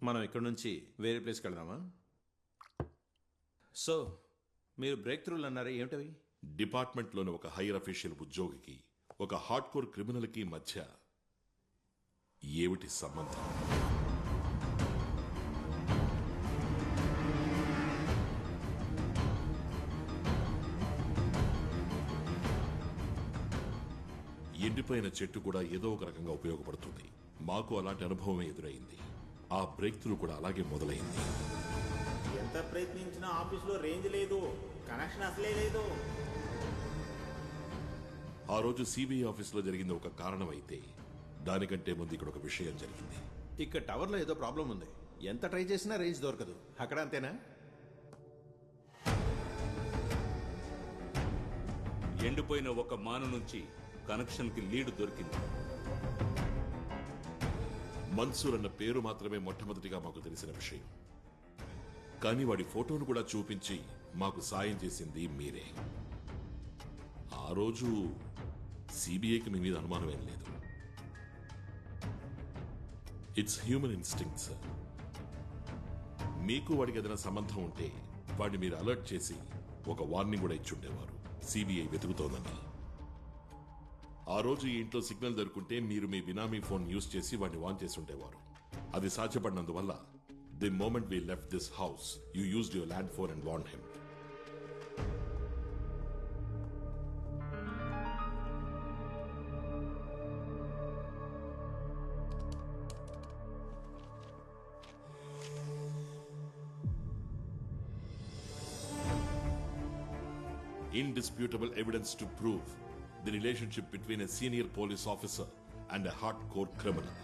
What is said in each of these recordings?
మనం ఇక్కడ నుంచి వేరే ప్లేస్కి వెళ్దామా? సో మీరు బ్రేక్ త్రూలు అన్నారా, ఏమిటవి? డిపార్ట్మెంట్లోని ఒక హైయర్ అఫీషియల్ ఉద్యోగికి ఒక హార్డ్ కోర్ క్రిమినల్కి మధ్య ఏమిటి సంబంధం? ఎండిపోయిన చెట్టు కూడా ఏదో ఒక రకంగా ఉపయోగపడుతుంది. మాకు అలాంటి అనుభవమే ఎదురైంది. ఆ బ్రేక్ త్రూ కూడా అలాగే మొదలైంది. ఎంత ప్రయత్నించినా ఆఫీస్లో రేంజ్ లేదు, కనెక్షన్ అసలే లేదు. ఆ రోజు సిబిఐ ఆఫీసులో జరిగింది ఒక కారణం అయితే, దానికంటే ముందు ఇక్కడ ఒక విషయం జరిగింది. ఇక్కడ టవర్లో ఏదో ప్రాబ్లం ఉంది. ఎంత ట్రై చేసినా రేంజ్ దొరకదు. అక్కడ అంతేనా? ఎండిపోయిన ఒక మాను నుంచి కనెక్షన్కి లీడ్ దొరికింది. మన్సూర్ అన్న పేరు మాత్రమే మొట్టమొదటిగా మాకు తెలిసిన విషయం. కానీ వాడి ఫోటోను కూడా చూపించి మాకు సాయం చేసింది మీరే. ఆ రోజు సిబిఐకి మీ మీద అనుమానం ఏం లేదు. It's human instinct sir. మీకు వాడికి ఏదైనా సంబంధం ఉంటే వాడిని మీరు అలర్ట్ చేసి ఒక వార్నింగ్ కూడా ఇచ్చుండేవారు, సిబిఐ వెతుకుతోందని. ఆ రోజు ఈ ఇంట్లో సిగ్నల్ దొరుకుంటే మీరు మీ బినామీ ఫోన్ యూజ్ చేసి వాడిని వాన్ చేసి ఉండేవారు. అది సాధ్యపడినందువల్ల the moment we left this house you used your land phone and warn him. Indisputable evidence to prove the relationship between a senior police officer and a hardcore criminal.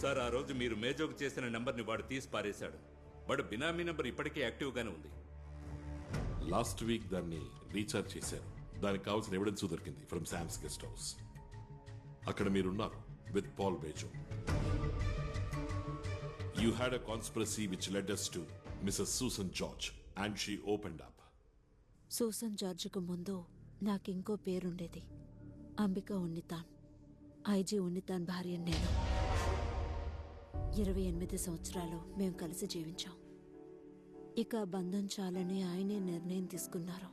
Sir, ఆ రోజు మీరు మేజోకు చేసిన నెంబర్ని వాడు తీసి పారేశాడు. వాడు బినామీ నెంబర్ ఇప్పటికీ యాక్టివ్గానే ఉంది. లాస్ట్ వీక్ దాన్ని రీఛార్జ్ చేశారు. దానికి కావాల్సిన ఎవిడెన్స్ దొరికింది ఫ్రమ్ శామ్స్ గెస్ట్ హౌస్. అక్కడ మీరున్నారు with Paul Bejo. You had a conspiracy which led us to Mrs. Susan George and she opened up. Susan జార్జ్కు ముందు నాకింకో పేరుండేది, అంబిక ఉన్నితాన్. ఐజీ ఉన్నితాన్ భార్య నేను. 28 సంవత్సరాలు మేము కలిసి జీవించాం. ఇక బంధం చాలని ఆయనే నిర్ణయం తీసుకున్నారు.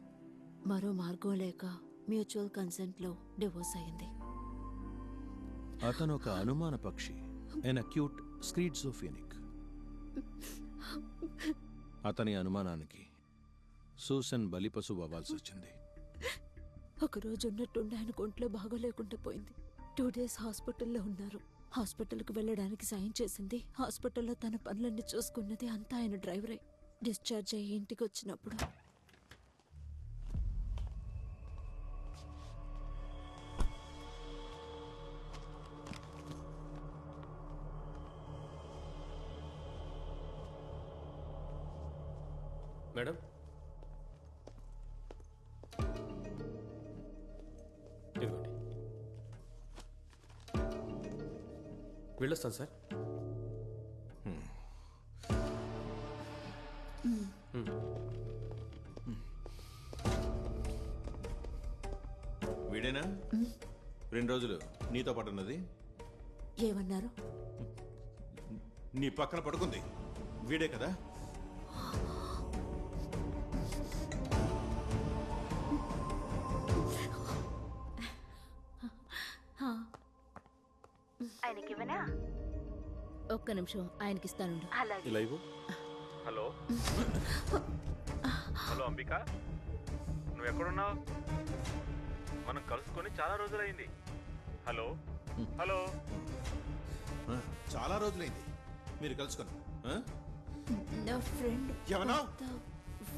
మరో మార్గం లేక మ్యూచువల్ కన్సెంట్లో డివోర్స్ అయింది. అతను ఒక అనుమాన పక్షి, ఎన్ అక్యూట్ స్క్రీడ్జోఫెనిక్. అతని అనుమానానికి సూసన్ బలిపశువు అవ్వాల్సి వచ్చింది. ఒకరోజు ఉన్నట్టుండి ఆయన ఒంట్లో బాగోలేకుండా పోయింది. 2 days హాస్పిటల్లో ఉన్నారు. హాస్పిటల్కి వెళ్ళడానికి సాయం చేసింది, హాస్పిటల్లో తన పనులన్నీ చూసుకున్నది అంతా ఆయన డ్రైవరే. డిశ్చార్జ్ అయ్యి ఇంటికి వచ్చినప్పుడు మేడం, ఇదిగోండి. వెళ్ళొస్తాను సార్. వీడేనా 2 రోజులు నీతో పాటు ఉన్నది? ఏమన్నారు? నీ పక్కన పడుకుంది వీడే కదా? ఆయనకివనా? ఒక్క నిమిషం, ఆయనకిస్తాను. ఇలా ఇవ్వు. హలో హలో అంబిక, నువ్వు ఎక్కడున్నావు? మనం కలుసుకొని చాలా రోజులైంది. Hello hello. చాలా రోజులైంది మీరు కలుసుకొని. నా ఫ్రెండ్. ఎవనా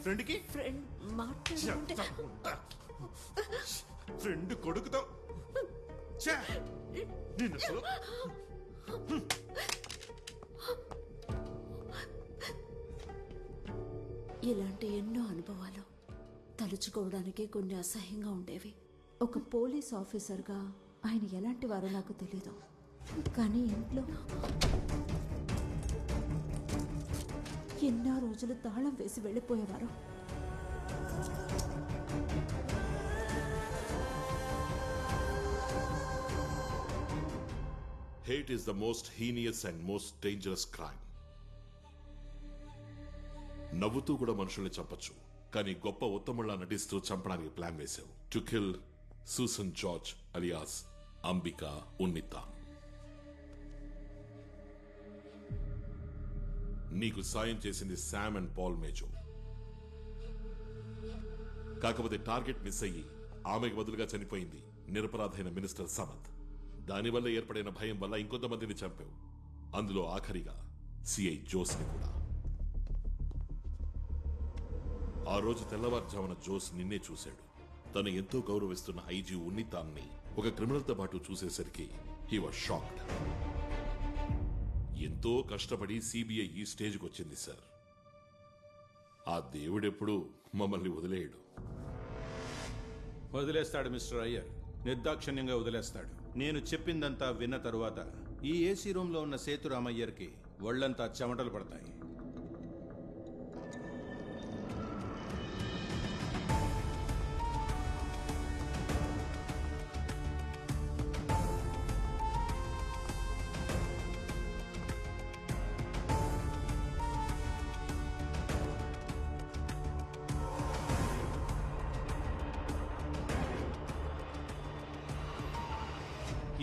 ఫ్రెండ్కి? ఫ్రెండ్ మాట్లాడుతుంటే ఫ్రెండ్ కొడుకుతో నిన్ను అసలు. ఇలాంటి ఎన్నో అనుభవాలు తలుచుకోవడానికే కొన్ని అసహ్యంగా ఉండేవి. ఒక పోలీస్ ఆఫీసర్గా ఆయన ఎలాంటి వారో నాకు తెలీదు, కానీ ఇంట్లో ఎన్నో రోజులు తాళం వేసి వెళ్ళిపోయేవారు. Hate is the most heinous and most dangerous crime. నవ్వుతూ కూడా మనుషుల్ని చంపచ్చు, కానీ గొప్ప ఉత్తముళ్ళ నటిస్తూ చంపడానికి ప్లాన్ వేశావు. To kill Susan George alias Ambika Unnithan. నీకు సాయం చేసింది శామ్ అండ్ పాల్ మేజో. కాకపోతే టార్గెట్ మిస్ అయ్యి ఆమెకు బదులుగా చనిపోయింది నిరపరాధైన మినిస్టర్ సమత్. దానివల్ల ఏర్పడిన భయం వల్ల ఇంకొంతమందిని చంపావు, అందులో ఆఖరిగా సిఐ జోస్ని కూడా. ఆ రోజు తెల్లవారుజామున జోస్ నిన్నే చూశాడు. తను ఎంతో గౌరవిస్తున్న ఐజీ ఉన్నితాన్ని ఒక క్రిమినల్తో పాటు చూసేసరికి హీ వాజ్ షాక్డ్. ఎంతో కష్టపడి సిబిఐ ఈ స్టేజ్కి వచ్చింది సార్. ఆ దేవుడెప్పుడు మమ్మల్ని వదిలేయడు. వదిలేస్తాడు మిస్టర్ అయ్యర్, నిర్దాక్షిణ్యంగా వదిలేస్తాడు. నేను చెప్పిందంతా విన్న తరువాత ఈ ఏసీ రూమ్లో ఉన్న సేతురామయ్యర్కి ఒళ్లంతా చెమటలు పడతాయి.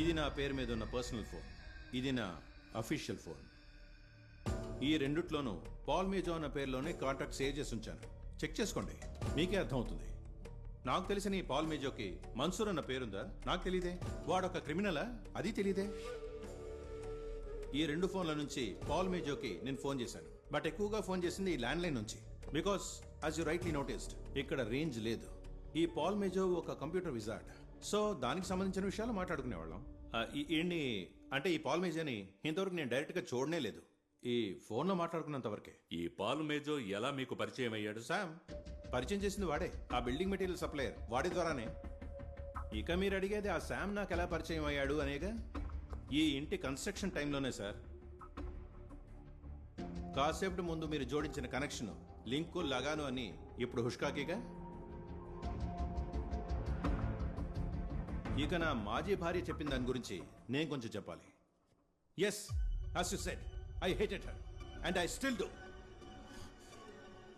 ఇది నా పేరు మీద ఉన్న పర్సనల్ ఫోన్, ఇది నా అఫీషియల్ ఫోన్. ఈ రెండిట్లోనూ పాల్ మేజో అన్న పేరులోనే కాంటాక్ట్ సేవ్ చేసి ఉంచాను. చెక్ చేసుకోండి, మీకే అర్థమవుతుంది. నాకు తెలిసిన ఈ పాల్ మేజోకి మన్సూర్ అన్న పేరుందా? నాకు తెలీదే. వాడొక క్రిమినలా? అది తెలీదే. ఈ రెండు ఫోన్ల నుంచి పాల్ మేజోకి నేను ఫోన్ చేశాను, బట్ ఎక్కువగా ఫోన్ చేసింది ఈ ల్యాండ్ లైన్ నుంచి. Because as you rightly noticed, ఇక్కడ రేంజ్ లేదు. ఈ పాల్ మేజో ఒక కంప్యూటర్ విజార్డ్, సో దానికి సంబంధించిన విషయాలు మాట్లాడుకునేవాళ్ళం. ఏంటి అంటే ఈ పాల్ మేజోని ఇంతవరకు నేను డైరెక్ట్గా చూడనే లేదు, ఈ ఫోన్లో మాట్లాడుకున్నంత వరకే. ఈ పాల్ మేజో ఎలా మీకు పరిచయం అయ్యాడు? శామ్ పరిచయం చేసింది వాడే, ఆ బిల్డింగ్ మెటీరియల్ సప్లయర్, వాడి ద్వారానే. ఇక మీరు అడిగేది ఆ శామ్ నాకు ఎలా పరిచయం అయ్యాడు అనేగా. ఈ ఇంటి కన్స్ట్రక్షన్ టైంలోనే సార్. కాసేపటి ముందు మీరు జోడించిన కనెక్షన్, లింకు, లగాను అని ఇప్పుడు హుష్కాకీగా. ఇక నా మాజీ భార్య చెప్పిన దాని గురించి నేను కొంచెం చెప్పాలి. Yes, as you said, I hated her and I still do.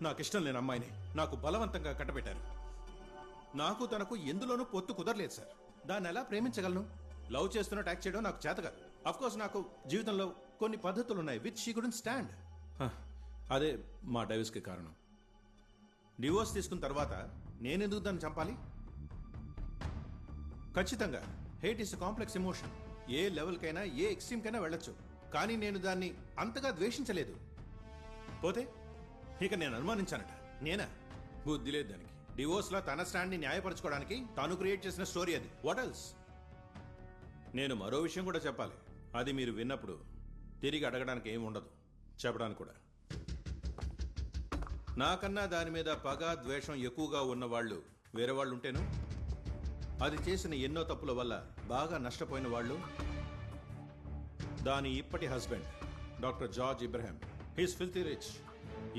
నాకు ఇష్టం లేని అమ్మాయిని నాకు బలవంతంగా కట్టబెట్టారు. నాకు తనకు ఎందులోనూ పొత్తు కుదరలేదు సార్. దాన్ని ఎలా ప్రేమించగలను? లవ్ చేస్తున్న ట్యాక్ చేయడం నాకు చేత కాదు. అఫ్ కోర్స్ నాకు జీవితంలో కొన్ని పద్ధతులు ఉన్నాయి విచ్ షీ కుడెంట్ స్టాండ్. అదే మా డైవర్స్కి కారణం. డివోర్స్ తీసుకున్న తర్వాత నేనెందుకు దాన్ని చంపాలి? ఖచ్చితంగా హేట్ ఇస్ కాంప్లెక్స్ ఎమోషన్. ఏ లెవెల్కైనా ఏ ఎక్స్ట్రీమ్కైనా వెళ్ళొచ్చు, కానీ నేను దాన్ని అంతగా ద్వేషించలేదు. పోతే ఇక నేను అనుమానించానట. నేనా? బుద్ధి లేదు దానికి. డివోర్స్లో తన స్టాండ్ని న్యాయపరచుకోవడానికి తాను క్రియేట్ చేసిన స్టోరీ అది. What else? నేను మరో విషయం కూడా చెప్పాలి. అది మీరు విన్నప్పుడు తిరిగి అడగడానికి ఏమి ఉండదు, చెప్పడానికి కూడా. నాకన్నా దాని మీద పగ, ద్వేషం ఎక్కువగా ఉన్నవాళ్ళు వేరే వాళ్ళు ఉంటేను, అది చేసిన ఎన్నో తప్పుల వల్ల బాగా నష్టపోయిన వాళ్ళు, దాని ఇప్పటి husband doctor George ఇబ్రహాం. He's filthy rich.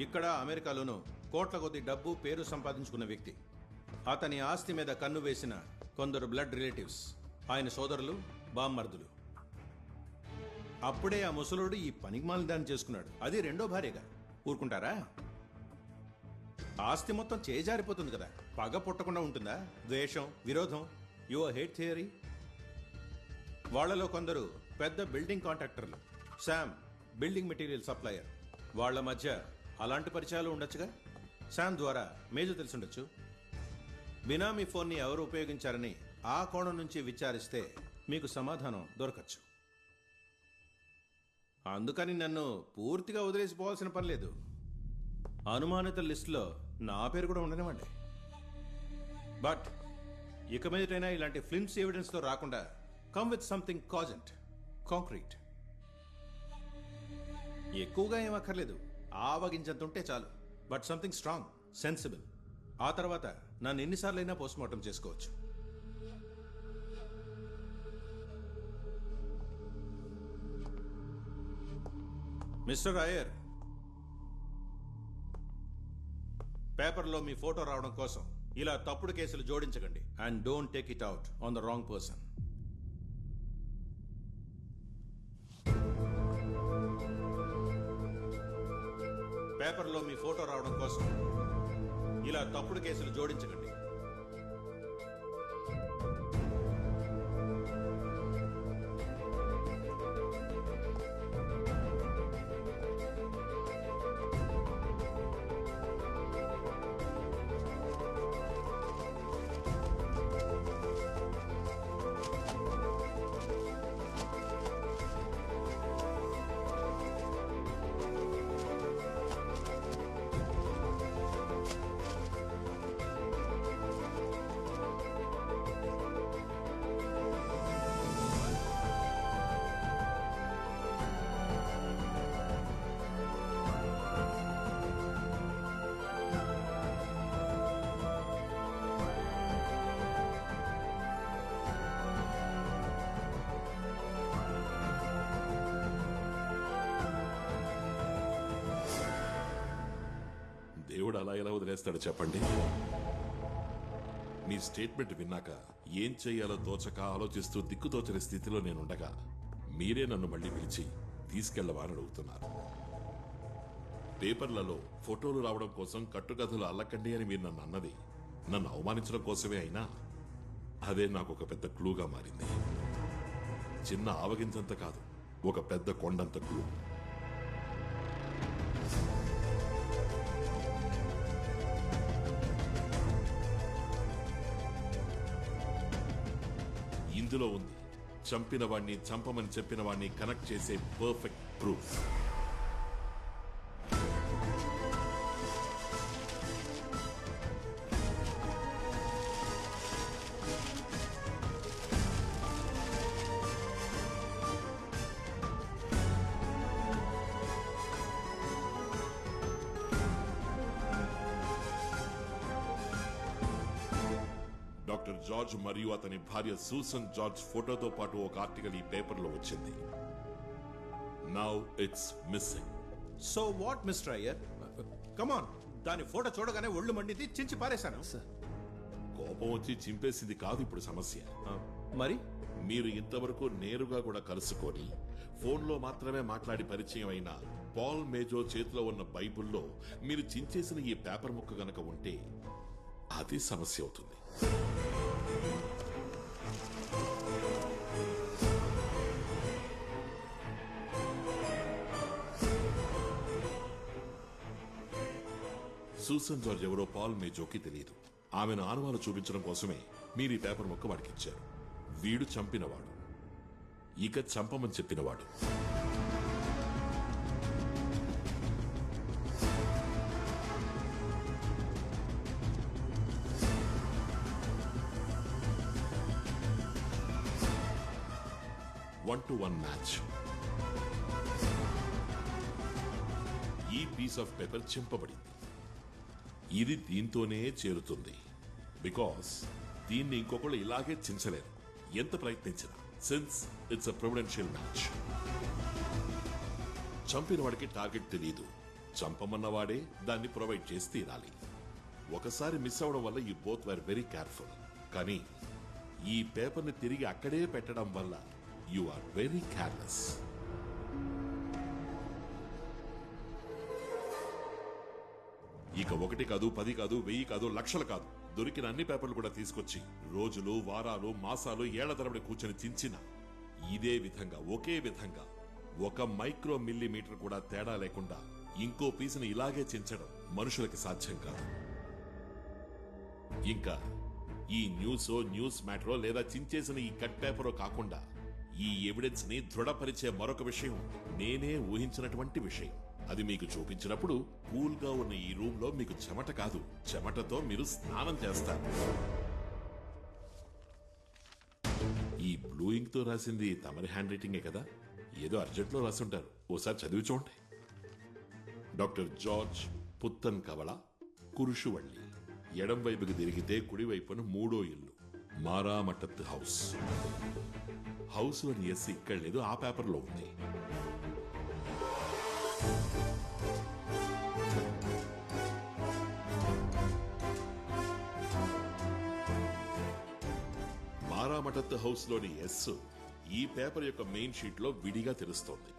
ఇక్కడ అమెరికాలోనూ కోట్ల కొద్ది డబ్బు, పేరు సంపాదించుకున్న వ్యక్తి. అతని ఆస్తి మీద కన్ను వేసిన కొందరు బ్లడ్ రిలేటివ్స్, ఆయన సోదరులు, బామ్మర్దులు. అప్పుడే ఆ ముసలుడు ఈ పనికిమాలిన దాన్ని చేసుకున్నాడు, అది రెండో భార్యగా. ఊరుకుంటారా? ఆస్తి మొత్తం చేజారిపోతుంది కదా. పగ పుట్టకుండా ఉంటుందా? ద్వేషం, విరోధం, యువర్ హేట్ థియరీ. వాళ్లలో కొందరు పెద్ద బిల్డింగ్ కాంట్రాక్టర్లు, శామ్ బిల్డింగ్ మెటీరియల్ సప్లయర్. వాళ్ల మధ్య అలాంటి పరిచయాలు ఉండొచ్చుగా. శామ్ ద్వారా మేజో తెలుసుండొచ్చు. బినామీ ఫోన్ని ఎవరు ఉపయోగించారని ఆ కోణం నుంచి విచారిస్తే మీకు సమాధానం దొరకచ్చు. అందుకని నన్ను పూర్తిగా వదిలేసిపోవాల్సిన పని లేదు. అనుమానిత లిస్టులో నా పేరు కూడా ఉండనివ్వండి. బట్ ఇక మీదటైనా ఇలాంటి ఫిల్మ్స్ ఎవిడెన్స్తో రాకుండా come with something cogent, concrete. ఎక్కువగా ఏం అక్కర్లేదు, ఆవగించంత ఉంటే చాలు. But something strong, sensible. ఆ తర్వాత నన్ను ఎన్నిసార్లైనా పోస్ట్ మార్టం చేసుకోవచ్చు. మిస్టర్ అయ్యర్, పేపర్లో మీ ఫోటో రావడం కోసం ఇలా తప్పుడు కేసులు జోడించకండి. And don't take it out on the wrong person. పేపర్లో మీ ఫోటో రావడం కోసం ఇలా తప్పుడు కేసులు జోడించకండి. దేవుడు అలా ఎలా వదిలేస్తాడు చెప్పండి? మీ స్టేట్మెంట్ విన్నాక ఏం చెయ్యాలో తోచక ఆలోచిస్తూ దిక్కుతోచని స్థితిలో నేనుండగా మీరే నన్ను మళ్ళీ పిలిచి తీసుకెళ్లవని అడుగుతున్నారు. పేపర్లలో ఫోటోలు రావడం కోసం కట్టుకథలు అల్లకండి అని మీరు నన్ను అన్నది నన్ను అవమానించడం కోసమే అయినా అదే నాకు ఒక పెద్ద క్లూగా మారింది. చిన్న ఆవగించంత కాదు, ఒక పెద్ద కొండంత క్లూ. ఇందులో ఉంది చంపిన వాణ్ణి చంపమని చెప్పిన వాణ్ణి కనెక్ట్ చేసే పర్ఫెక్ట్ ప్రూఫ్. డాక్టర్ జార్జ్ మరియు అతని భార్య సూసన్ జార్జ్ ఫోటోతో పాటు ఒక ఆర్టికల్ ఈ పేపర్లో వచ్చింది. Now it's missing. So what mister Iyer? Come on, దాని ఫోటో చూడగానే ఒళ్ళు మండింది, చించి పారేశాను. కోపం వచ్చి చింపేసింది కాదు ఇప్పుడు సమస్య. మరి మీరు ఇంతవరకు నేరుగా కూడా కలుసుకొని ఫోన్లో మాత్రమే మాట్లాడి పరిచయం అయిన పాల్ మేజో చేతిలో ఉన్న బైబుల్లో మీరు చించేసిన ఈ పేపర్ ముక్క గనక ఉంటే అది సమస్య అవుతుంది. సూసన్ జార్జ్ ఎవరో పాల్ మేజోకి తెలియదు. ఆమెను ఆనవాలు చూపించడం కోసమే మీరు ఈ పేపర్ ముక్క వాడికిచ్చారు. వీడు చంపినవాడు, ఇక చంపమని చెప్పినవాడు. One to one match. ఈ పీస్ ఆఫ్ పేపర్ చింపబడింది. ఇది దీంతోనే చేరుతుంది. బికాస్ దీన్ని ఇంకొకళ్ళు ఇలాగే చించలేరు ఎంత ప్రయత్నించినా, since it's a providential match. చంపిన వాడికి టార్గెట్ తెలియదు, చంపమన్నవాడే దాన్ని ప్రొవైడ్ చేసి తీరాలి. ఒకసారి మిస్ అవడం వల్ల you both were very careful. కానీ ఈ పేపర్ని తిరిగి అక్కడే పెట్టడం వల్ల యు ఆర్ వెరీ కేర్లెస్. ఇక 1 కాదు, 10 కాదు, 1000 కాదు, లక్షలు కాదు, దొరికిన అన్ని పేపర్లు కూడా తీసుకొచ్చి రోజులు, వారాలు, మాసాలు, ఏళ్ల తరబడి కూర్చొని చించిన ఇదే విధంగా, ఒకే విధంగా 1 మైక్రో మిల్లీమీటర్ కూడా తేడా లేకుండా ఇంకో పీసుని ఇలాగే చించడం మనుషులకి సాధ్యం కాదు. ఇంకా ఈ న్యూస్ మ్యాటరో లేదా చించేసిన ఈ కట్ పేపరో కాకుండా ఈ ఎవిడెన్స్ ని దృఢపరిచే మరొక విషయం నేనే ఊహించినటువంటి విషయం. అది మీకు చూపించినప్పుడు కూల్ గా ఉన్న ఈ రూమ్ లో మీకు చెమట కాదు, చెమటతో మీరు స్నానం చేస్తారు. ఈ బ్లూ ఇంక్ తో రాసింది తమరి హ్యాండ్ రైటింగే కదా? ఏదో అర్జెంట్ లో రాసుంటారు, ఓసారి చదివి చూడండి. డాక్టర్ జార్జ్ పుత్తన్ కవళ, కురుషువళ్ళి. ఎడం వైపుకి తిరిగితే కుడివైపున 3వ ఇల్లు, మారామటత్ హౌస్. హౌస్ లోని ఎస్ ఇక్కడ లేదు, ఆ పేపర్లో ఉంది. మారామటత్ హౌస్ లోని ఎస్ ఈ పేపర్ యొక్క మెయిన్ షీట్ లో విడిగా తెలుస్తోంది.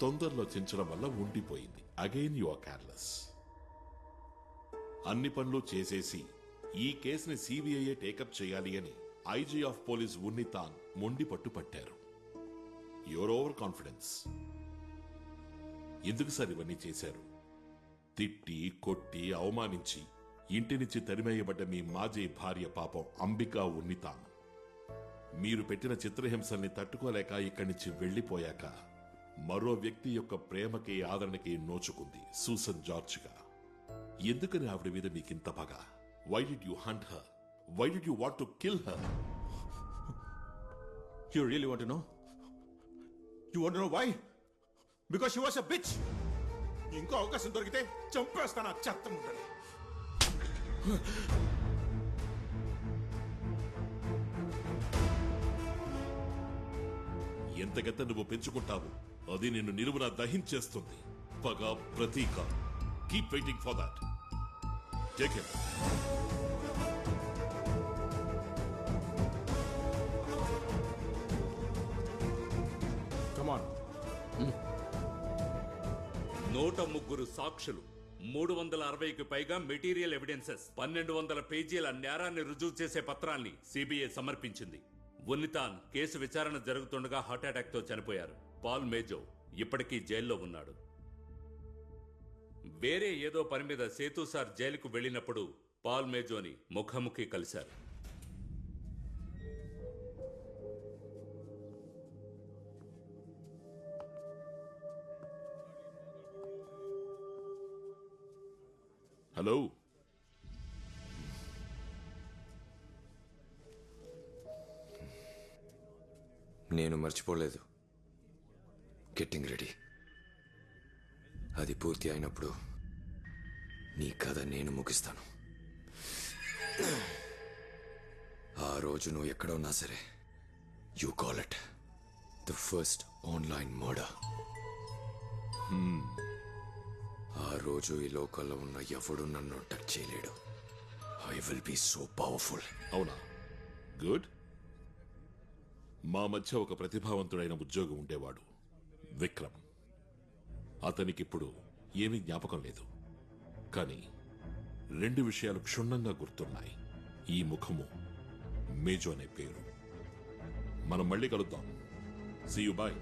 తొందరలో చించడం వల్ల ఉండిపోయింది. Again you are careless. అన్ని పనులు చేసేసి ఈ కేసుని సిబిఐ టేకప్ చేయాలి అని ఐజీ ఆఫ్ పోలీస్ ఉన్నితాన్ మొండి పట్టు పట్టారు. Your over confidence. ఎందుకు సార్ ఇవన్నీ చేశారు? తిట్టి, కొట్టి, అవమానించి ఇంటి నుంచి తరిమేయబడ్డ మీ మాజీ భార్య పాపం అంబికా ఉన్నితాన్ మీరు పెట్టిన చిత్రహింసల్ని తట్టుకోలేక ఇక్కడి నుంచి వెళ్లిపోయాక మరో వ్యక్తి యొక్క ప్రేమకి, ఆదరణకి నోచుకుంది సూసన్ జార్జ్గా. ఎందుకని ఆవిడ మీద మీకింత పగ? Why did you hunt her? Why did you want to kill her? You really want to know? You want to know why? Because she was a bitch. ఇంకో అవకాశం దొరికితే చంపేస్తాను ఆ చెత్త ముందని. ఎంతగెంత నువ్వు పెంచుకుంటావు అది నిన్ను నిలువున దహించేస్తుంది. పగ, ప్రతీక. Keep waiting for that. Take it. Come on. 103 సాక్షులు, 360కి పైగా మెటీరియల్ ఎవిడెన్సెస్, 1200 పేజీల నేరాన్ని రుజువు చేసే పత్రాల్ని సిబిఐ సమర్పించింది. ఉన్నితాన్ కేసు విచారణ జరుగుతుండగా హార్ట్అటాక్ తో చనిపోయారు. పాల్ మేజో ఇప్పటికీ జైల్లో ఉన్నాడు. వేరే ఏదో పని మీద సేతు సార్ జైలుకు వెళ్ళినప్పుడు పాల్ మేజోని ముఖాముఖి కలిశారు. హలో. నేను మర్చిపోలేదు. Getting ready. అది పూర్తి అయినప్పుడు నీ కథ నేను ముగిస్తాను. ఆ రోజు నువ్వు ఎక్కడ ఉన్నా సరే, you call it the first online murder. ఆ రోజు ఈ లోకల్లో ఉన్న ఎవడు నన్ను టచ్ చేయలేడు. I will be so powerful. అవునా? గుడ్. మా మధ్య ఒక ప్రతిభావంతుడైన ఉద్యోగి ఉండేవాడు, విక్రమ్. అతనికిప్పుడు ఏమీ జ్ఞాపకం లేదు, కానీ 2 విషయాలు క్షుణ్ణంగా గుర్తున్నాయి. ఈ ముఖము, మేజో అనే పేరు. మనం మళ్ళీ కలుద్దాం. See you. బాయ్.